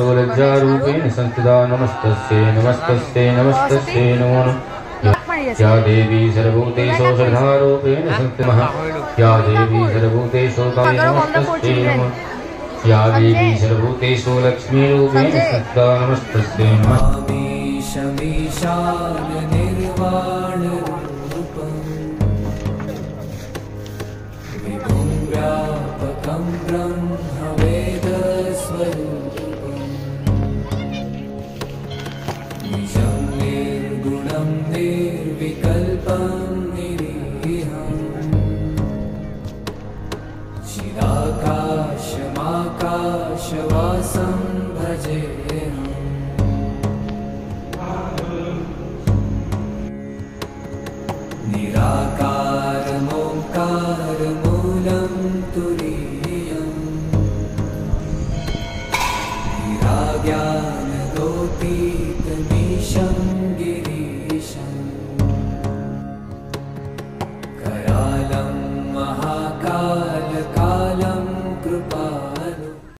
लज्जारूपेण संस्थिता नमस्तस्यै नमस्तस्यै नमस्तस्यै नमो नमः। या देवी सर्वभूतेषु श्रद्धारूपेण संस्थितः या देवी सर्वभूतेषु नमस्तस्यै नमः। या देवी सर्वभूतेषु लक्ष्मीरूपेण संस्थिता नमस्तस्यै नमः। चिदाकाशमाकाशवासं भजेऽहम्। निराकारमोङ्कारमूलं तुरीयम्। निराज्ञानदोतीतमीशं गिरीशम्। करालं महाकाल